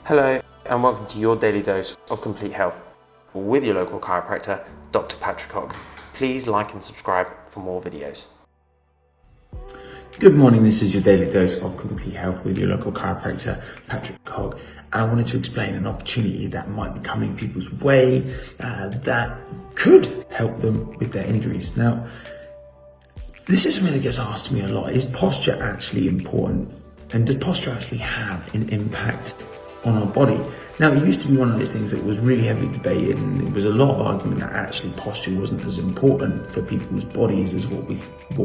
Hello and welcome to your daily dose of complete health with your local chiropractor, Dr. Patrick Hogg. Please like and subscribe for more videos. Good morning, this is your daily dose of complete health with your local chiropractor, Patrick Hogg. I wanted to explain an opportunity that might be coming people's way that could help them with their injuries. Now, this is something that gets asked to me a lot. Is posture actually important? And does posture actually have an impact on our body? Now, it used to be one of those things that was really heavily debated, and there was a lot of argument that actually posture wasn't as important for people's bodies as what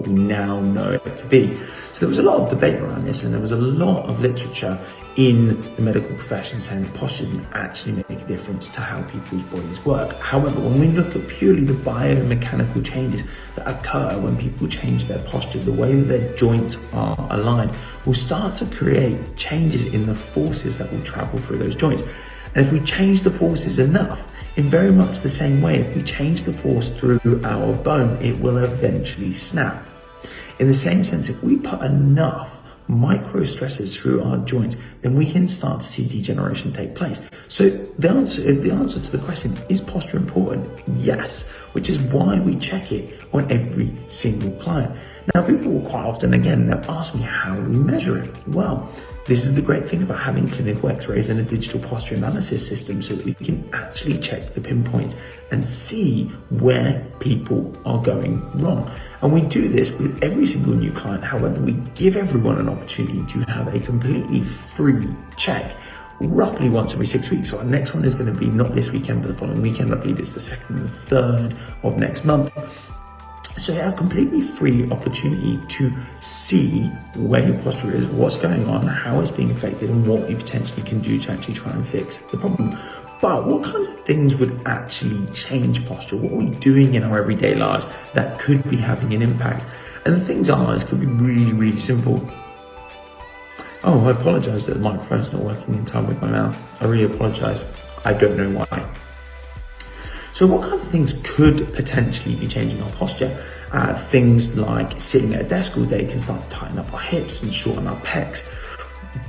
we now know it to be. So there was a lot of debate around this, and there was a lot of literature in the medical profession saying that posture didn't actually make a difference to how people's bodies work. However, when we look at purely the biomechanical changes that occur when people change their posture, the way that their joints are aligned will start to create changes in the forces that will travel through those joints. And if we change the forces enough, in very much the same way, if we change the force through our bone, it will eventually snap. In the same sense, if we put enough micro stresses through our joints, then we can start to see degeneration take place. So the answer to the question, is posture important? Yes, which is why we check it on every single client. Now, people will quite often, again, they'll ask me, how do we measure it? Well, this is the great thing about having clinical x-rays and a digital posture analysis system, so that we can actually check the pinpoints and see where people are going wrong. And we do this with every single new client. However, we give everyone an opportunity to have a completely free check roughly once every 6 weeks. So our next one is going to be not this weekend, but the following weekend. I believe it's the 2nd and the 3rd of next month. So a completely free opportunity to see where your posture is, what's going on, how it's being affected, and what you potentially can do to actually try and fix the problem. But what kinds of things would actually change posture? What are we doing in our everyday lives that could be having an impact? And the things are, it could be really, really simple. Oh, I apologize that the microphone's not working in time with my mouth. I really apologize. I don't know why. So what kinds of things could potentially be changing our posture? Things like sitting at a desk all day can start to tighten up our hips and shorten our pecs.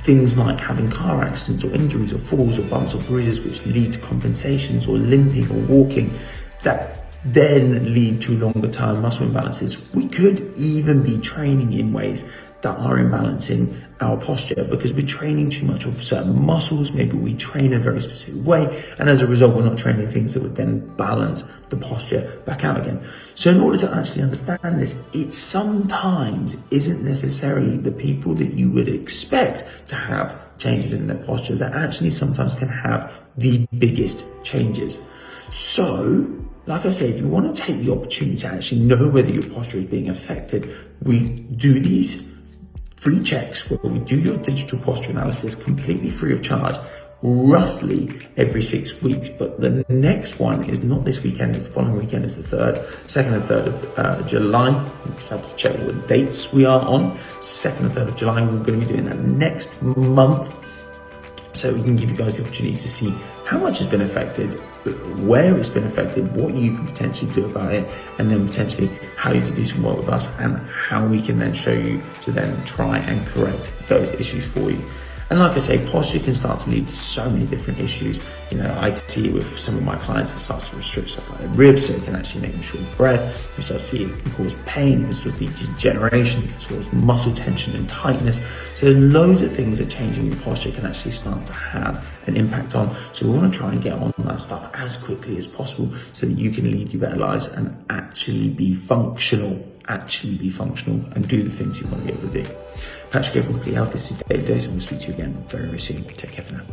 Things like having car accidents or injuries or falls or bumps or bruises, which lead to compensations, or limping or walking, that then lead to longer term muscle imbalances. We could even be training in ways that are imbalancing our posture because we're training too much of certain muscles. Maybe we train a very specific way, and as a result, we're not training things that would then balance the posture back out again. So in order to actually understand this, it sometimes isn't necessarily the people that you would expect to have changes in their posture that actually sometimes can have the biggest changes. So, like I say, if you want to take the opportunity to actually know whether your posture is being affected, we do these free checks where we do your digital posture analysis completely free of charge, roughly every 6 weeks. But the next one is not this weekend, it's the following weekend, it's the 2nd and 3rd of July. We just have to check what dates we are on. 2nd and 3rd of July, we're going to be doing that next month. So we can give you guys the opportunity to see how much has been affected, where it's been affected, what you can potentially do about it, and then potentially how you can do some work with us and how we can then show you to then try and correct those issues for you. And like I say, posture can start to lead to so many different issues. You know, I see it with some of my clients, it starts to restrict stuff like their ribs, so it can actually make them short of breath. We start to see it can cause pain, it can cause degeneration, it can cause muscle tension and tightness. So loads of things that changing your posture can actually start to have an impact on. So we want to try and get on that stuff as quickly as possible so that you can lead your better lives and actually be functional and do the things you want to be able to do. Patrick from Complete Health, this is your daily dose, and we'll speak to you again very, very soon. Take care for now.